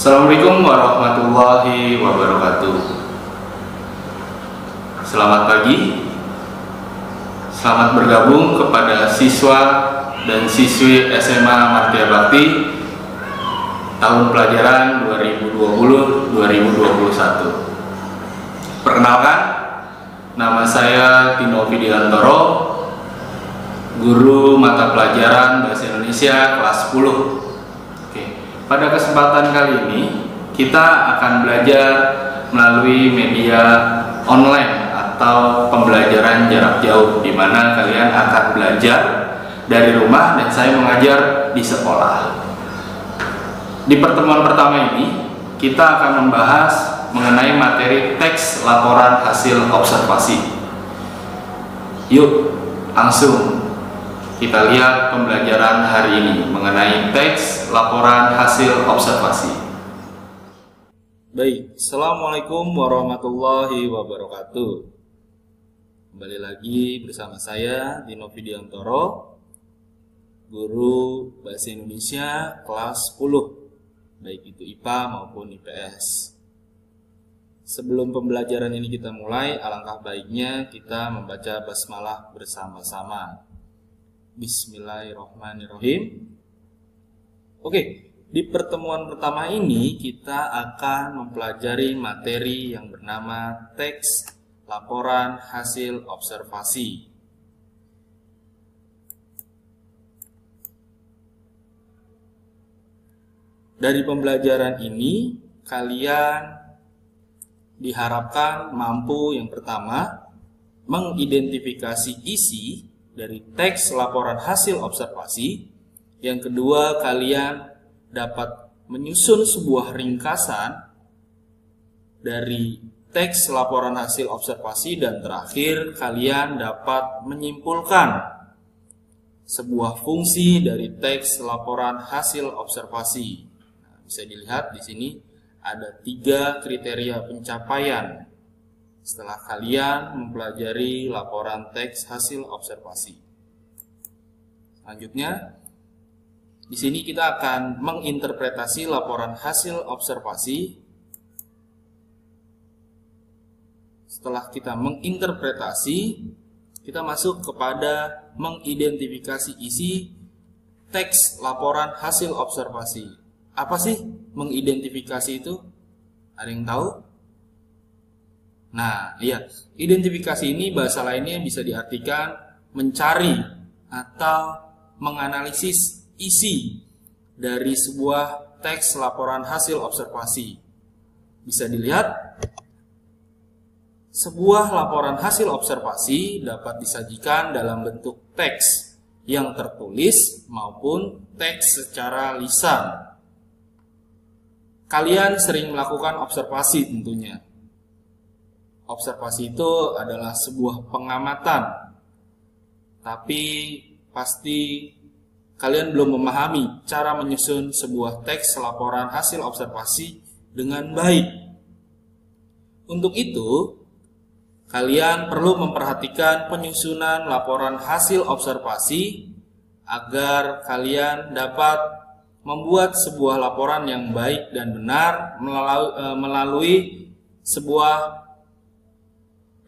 Assalamualaikum warahmatullahi wabarakatuh. Selamat pagi. Selamat bergabung kepada siswa dan siswi SMA Martia Bakti tahun pelajaran 2020-2021. Perkenalkan, nama saya Tino Widiantoro, guru mata pelajaran Bahasa Indonesia kelas 10. Pada kesempatan kali ini kita akan belajar melalui media online atau pembelajaran jarak jauh, di mana kalian akan belajar dari rumah dan saya mengajar di sekolah. Di pertemuan pertama ini kita akan membahas mengenai materi teks laporan hasil observasi. Yuk langsung kita lihat pembelajaran hari ini mengenai teks laporan hasil observasi. Baik, Assalamualaikum warahmatullahi wabarakatuh. Kembali lagi bersama saya Tino Widiantoro, guru Bahasa Indonesia kelas 10, baik itu IPA maupun IPS. Sebelum pembelajaran ini kita mulai, alangkah baiknya kita membaca basmalah bersama-sama. Bismillahirrahmanirrahim. Oke, di pertemuan pertama ini kita akan mempelajari materi yang bernama teks laporan hasil observasi. Dari pembelajaran ini kalian diharapkan mampu yang pertama mengidentifikasi isi dari teks laporan hasil observasi. Yang kedua, kalian dapat menyusun sebuah ringkasan dari teks laporan hasil observasi, dan terakhir kalian dapat menyimpulkan sebuah fungsi dari teks laporan hasil observasi. Nah, bisa dilihat di sini ada 3 kriteria pencapaian setelah kalian mempelajari laporan teks hasil observasi. Selanjutnya, di sini kita akan menginterpretasi laporan hasil observasi. Setelah kita menginterpretasi, kita masuk kepada mengidentifikasi isi teks laporan hasil observasi. Apa sih mengidentifikasi itu? Ada yang tahu? Nah, iya, identifikasi ini bahasa lainnya bisa diartikan mencari atau menganalisis isi dari sebuah teks laporan hasil observasi. Bisa dilihat, sebuah laporan hasil observasi dapat disajikan dalam bentuk teks yang tertulis maupun teks secara lisan. Kalian sering melakukan observasi tentunya. Observasi itu adalah sebuah pengamatan, tapi pasti kalian belum memahami cara menyusun sebuah teks laporan hasil observasi dengan baik. Untuk itu, kalian perlu memperhatikan penyusunan laporan hasil observasi agar kalian dapat membuat sebuah laporan yang baik dan benar melalui sebuah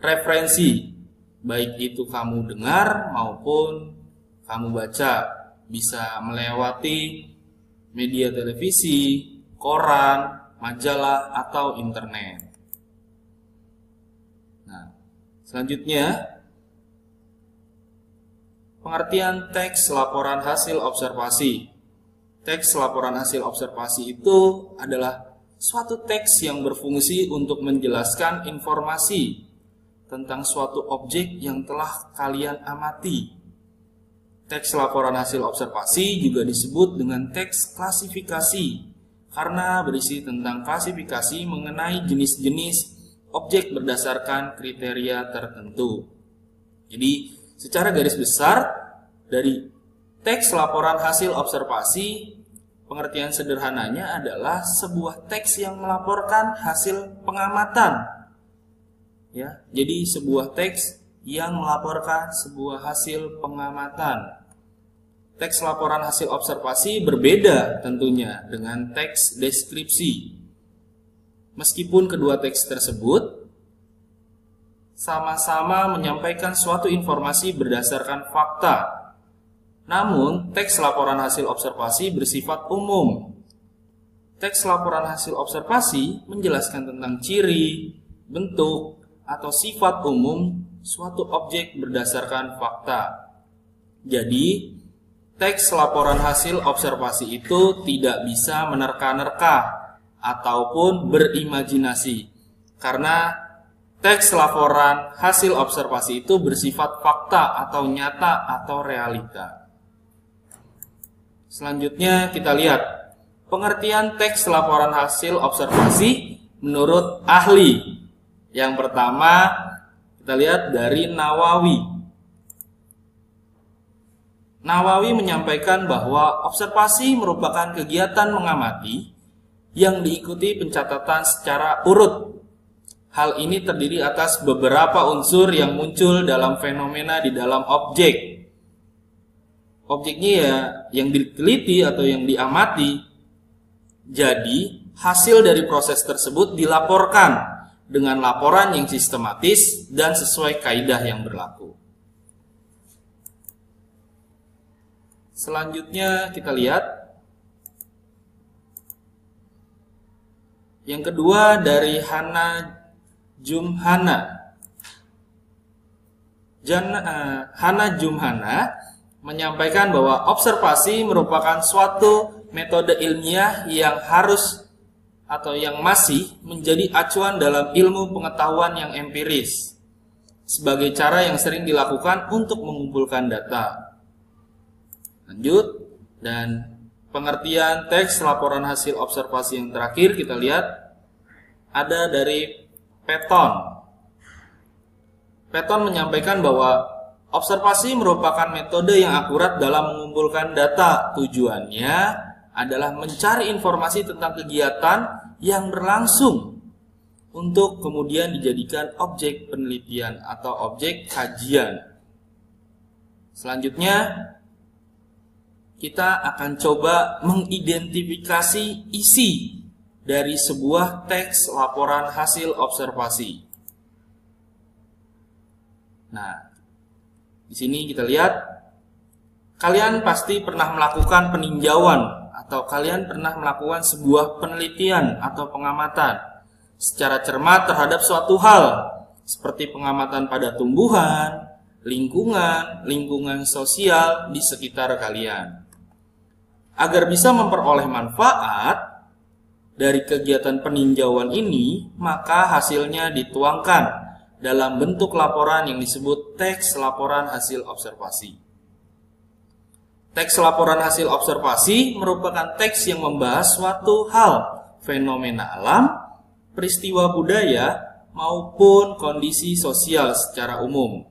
referensi, baik itu kamu dengar maupun kamu baca, bisa melewati media televisi, koran, majalah, atau internet. Nah, selanjutnya, pengertian teks laporan hasil observasi. Teks laporan hasil observasi itu adalah suatu teks yang berfungsi untuk menjelaskan informasi tentang suatu objek yang telah kalian amati. Teks laporan hasil observasi juga disebut dengan teks klasifikasi karena berisi tentang klasifikasi mengenai jenis-jenis objek berdasarkan kriteria tertentu. Jadi, secara garis besar dari teks laporan hasil observasi, pengertian sederhananya adalah sebuah teks yang melaporkan hasil pengamatan. Ya, jadi sebuah teks yang melaporkan sebuah hasil pengamatan. teks laporan hasil observasi berbeda tentunya dengan teks deskripsi. Meskipun kedua teks tersebut sama-sama menyampaikan suatu informasi berdasarkan fakta, namun teks laporan hasil observasi bersifat umum. Teks laporan hasil observasi menjelaskan tentang ciri, bentuk, atau sifat umum suatu objek berdasarkan fakta. Jadi, teks laporan hasil observasi itu tidak bisa menerka-nerka ataupun berimajinasi, karena teks laporan hasil observasi itu bersifat fakta atau nyata atau realita. Selanjutnya kita lihat pengertian teks laporan hasil observasi menurut ahli. Yang pertama kita lihat dari Nawawi. Nawawi menyampaikan bahwa observasi merupakan kegiatan mengamati yang diikuti pencatatan secara urut. Hal ini terdiri atas beberapa unsur yang muncul dalam fenomena di dalam objek. Objeknya ya yang diteliti atau yang diamati. Jadi, hasil dari proses tersebut dilaporkan dengan laporan yang sistematis dan sesuai kaidah yang berlaku. Selanjutnya kita lihat yang kedua dari Hana Jumhana. Hana Jumhana menyampaikan bahwa observasi merupakan suatu metode ilmiah yang harus atau yang masih menjadi acuan dalam ilmu pengetahuan yang empiris sebagai cara yang sering dilakukan untuk mengumpulkan data. Lanjut, dan pengertian teks laporan hasil observasi yang terakhir kita lihat ada dari Patton. Patton menyampaikan bahwa observasi merupakan metode yang akurat dalam mengumpulkan data. Tujuannya adalah mencari informasi tentang kegiatan yang berlangsung untuk kemudian dijadikan objek penelitian atau objek kajian. Selanjutnya kita akan coba mengidentifikasi isi dari sebuah teks laporan hasil observasi. Nah, di sini kita lihat, kalian pasti pernah melakukan peninjauan atau kalian pernah melakukan sebuah penelitian atau pengamatan secara cermat terhadap suatu hal, seperti pengamatan pada tumbuhan, lingkungan sosial di sekitar kalian. Agar bisa memperoleh manfaat dari kegiatan peninjauan ini, maka hasilnya dituangkan dalam bentuk laporan yang disebut teks laporan hasil observasi. Teks laporan hasil observasi merupakan teks yang membahas suatu hal, fenomena alam, peristiwa budaya, maupun kondisi sosial secara umum.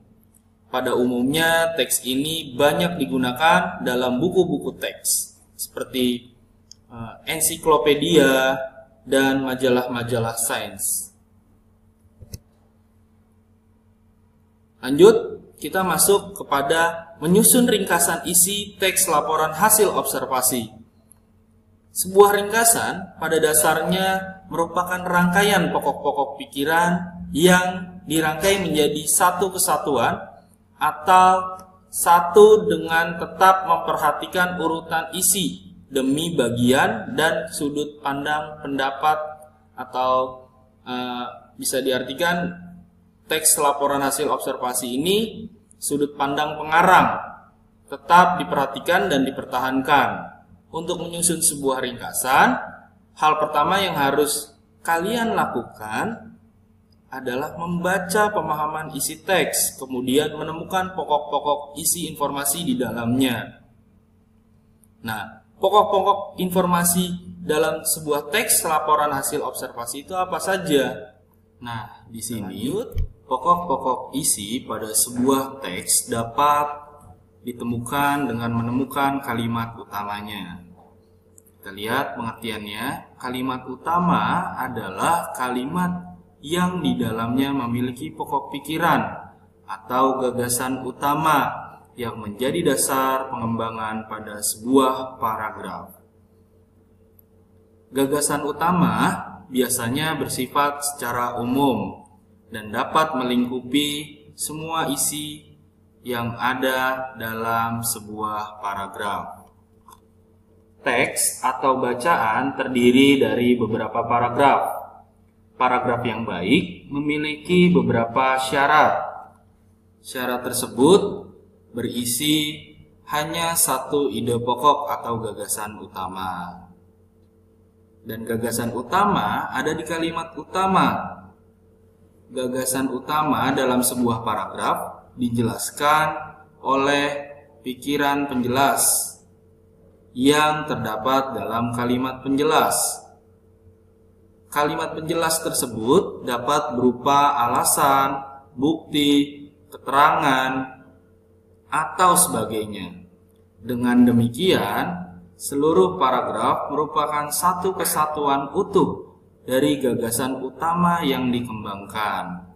Pada umumnya, teks ini banyak digunakan dalam buku-buku teks seperti ensiklopedia dan majalah-majalah sains. Lanjut, kita masuk kepada menyusun ringkasan isi teks laporan hasil observasi. Sebuah ringkasan pada dasarnya merupakan rangkaian pokok-pokok pikiran yang dirangkai menjadi satu kesatuan atau satu dengan tetap memperhatikan urutan isi demi bagian dan sudut pandang pendapat, atau bisa diartikan teks laporan hasil observasi ini sudut pandang pengarang tetap diperhatikan dan dipertahankan. Untuk menyusun sebuah ringkasan, hal pertama yang harus kalian lakukan adalah membaca pemahaman isi teks, kemudian menemukan pokok-pokok isi informasi di dalamnya. Nah, pokok-pokok informasi dalam sebuah teks laporan hasil observasi itu apa saja? Nah, di sini pokok-pokok isi pada sebuah teks dapat ditemukan dengan menemukan kalimat utamanya. Kita lihat pengertiannya. Kalimat utama adalah kalimat yang di dalamnya memiliki pokok pikiran atau gagasan utama yang menjadi dasar pengembangan pada sebuah paragraf. Gagasan utama biasanya bersifat secara umum dan dapat melingkupi semua isi yang ada dalam sebuah paragraf. Teks atau bacaan terdiri dari beberapa paragraf. Paragraf yang baik memiliki beberapa syarat. Syarat tersebut berisi hanya satu ide pokok atau gagasan utama. Dan gagasan utama ada di kalimat utama. Gagasan utama dalam sebuah paragraf dijelaskan oleh pikiran penjelas yang terdapat dalam kalimat penjelas. Kalimat penjelas tersebut dapat berupa alasan, bukti, keterangan, atau sebagainya. Dengan demikian, seluruh paragraf merupakan satu kesatuan utuh dari gagasan utama yang dikembangkan.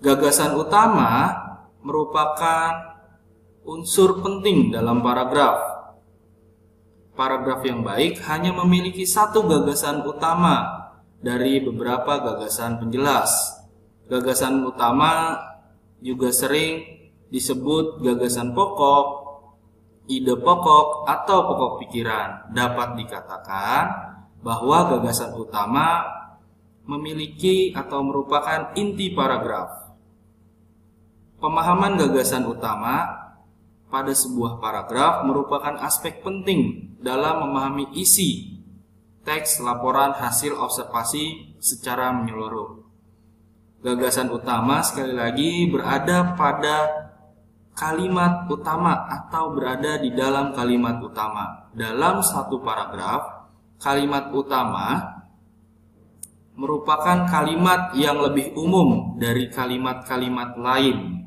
Gagasan utama merupakan unsur penting dalam paragraf. Paragraf yang baik hanya memiliki satu gagasan utama dari beberapa gagasan penjelas. Gagasan utama juga sering disebut gagasan pokok, ide pokok, atau pokok pikiran. Dapat dikatakan bahwa gagasan utama memiliki atau merupakan inti paragraf. Pemahaman gagasan utama pada sebuah paragraf merupakan aspek penting dalam memahami isi teks laporan hasil observasi secara menyeluruh. Gagasan utama sekali lagi berada pada kalimat utama atau berada di dalam kalimat utama. Dalam satu paragraf, kalimat utama merupakan kalimat yang lebih umum dari kalimat-kalimat lain.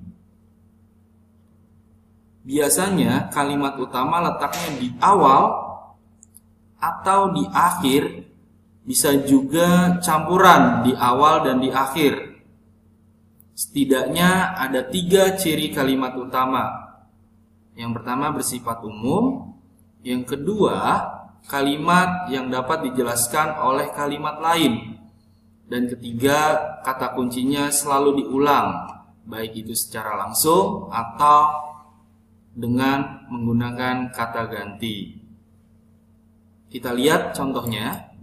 Biasanya kalimat utama letaknya di awal atau di akhir, bisa juga campuran di awal dan di akhir. Setidaknya ada 3 ciri kalimat utama. Yang pertama bersifat umum, yang kedua kalimat yang dapat dijelaskan oleh kalimat lain, dan ketiga kata kuncinya selalu diulang, baik itu secara langsung atau dengan menggunakan kata ganti. Kita lihat contohnya.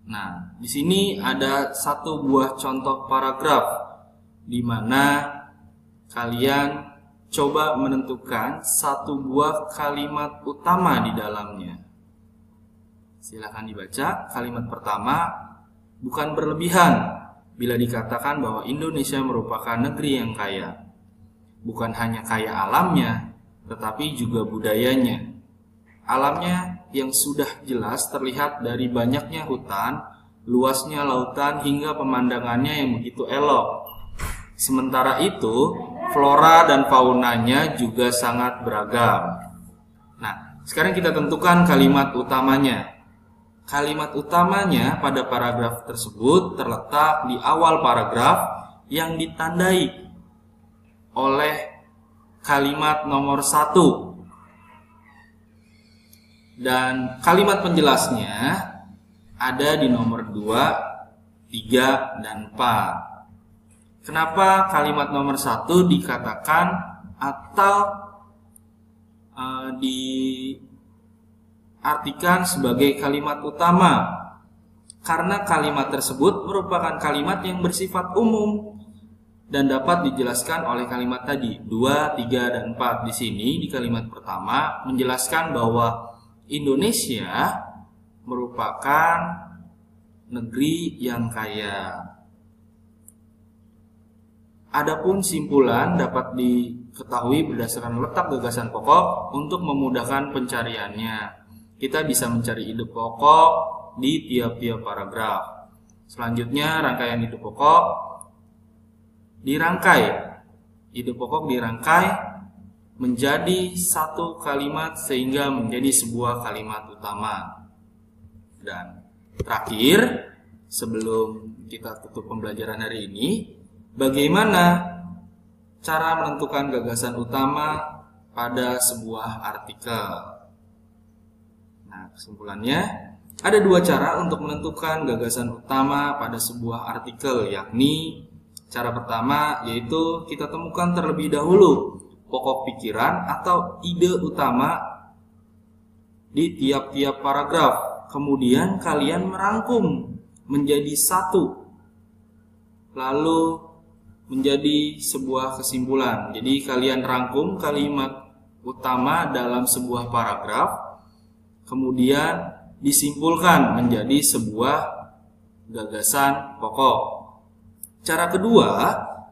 Nah, di sini ada satu buah contoh paragraf di mana kalian coba menentukan satu buah kalimat utama di dalamnya. Silakan dibaca. Kalimat pertama, bukan berlebihan bila dikatakan bahwa Indonesia merupakan negeri yang kaya. Bukan hanya kaya alamnya, tetapi juga budayanya. Alamnya yang sudah jelas terlihat dari banyaknya hutan, luasnya lautan, hingga pemandangannya yang begitu elok. Sementara itu, flora dan faunanya juga sangat beragam. Nah, sekarang kita tentukan kalimat utamanya. Kalimat utamanya pada paragraf tersebut terletak di awal paragraf yang ditandai oleh kalimat nomor 1, dan kalimat penjelasnya ada di nomor 2, 3, dan 4. Kenapa kalimat nomor 1 dikatakan atau diartikan sebagai kalimat utama? Karena kalimat tersebut merupakan kalimat yang bersifat umum dan dapat dijelaskan oleh kalimat tadi 2, 3, dan 4. Di sini di kalimat pertama menjelaskan bahwa Indonesia merupakan negeri yang kaya. Adapun simpulan dapat diketahui berdasarkan letak gagasan pokok untuk memudahkan pencariannya. Kita bisa mencari ide pokok di tiap-tiap paragraf. Selanjutnya rangkaian ide pokok dirangkai. Ide pokok dirangkai menjadi satu kalimat sehingga menjadi sebuah kalimat utama. Dan terakhir, sebelum kita tutup pembelajaran hari ini, bagaimana cara menentukan gagasan utama pada sebuah artikel? Nah, kesimpulannya, ada dua cara untuk menentukan gagasan utama pada sebuah artikel, yakni cara pertama yaitu kita temukan terlebih dahulu pokok pikiran atau ide utama di tiap-tiap paragraf. Kemudian kalian merangkum menjadi satu, lalu menjadi sebuah kesimpulan. Jadi kalian rangkum kalimat utama dalam sebuah paragraf, kemudian disimpulkan menjadi sebuah gagasan pokok. Cara kedua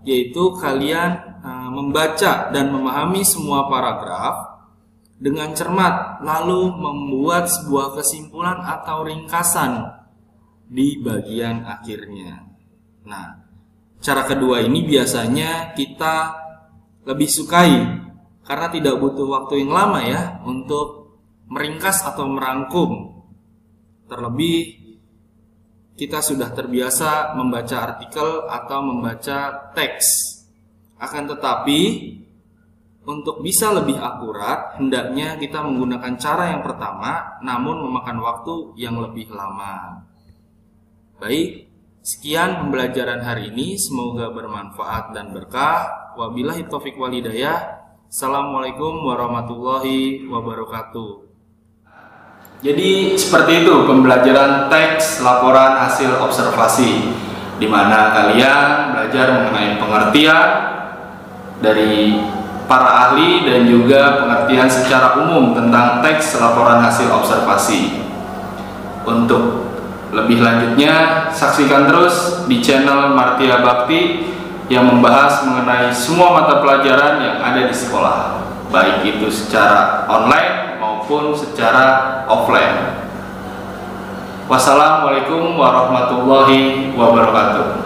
yaitu kalian membaca dan memahami semua paragraf dengan cermat, lalu membuat sebuah kesimpulan atau ringkasan di bagian akhirnya. Nah, cara kedua ini biasanya kita lebih sukai karena tidak butuh waktu yang lama ya untuk meringkas atau merangkum. Terlebih kita sudah terbiasa membaca artikel atau membaca teks. Akan tetapi untuk bisa lebih akurat, hendaknya kita menggunakan cara yang pertama, namun memakan waktu yang lebih lama. Baik, sekian pembelajaran hari ini. Semoga bermanfaat dan berkah. Wabillahi taufiq wal hidayah. Assalamualaikum warahmatullahi wabarakatuh. Jadi seperti itu pembelajaran teks laporan hasil observasi, di mana kalian belajar mengenai pengertian dari para ahli dan juga pengertian secara umum tentang teks laporan hasil observasi. Untuk lebih lanjutnya, saksikan terus di channel Martia Bakti yang membahas mengenai semua mata pelajaran yang ada di sekolah, baik itu secara online maupun secara offline. Wassalamualaikum warahmatullahi wabarakatuh.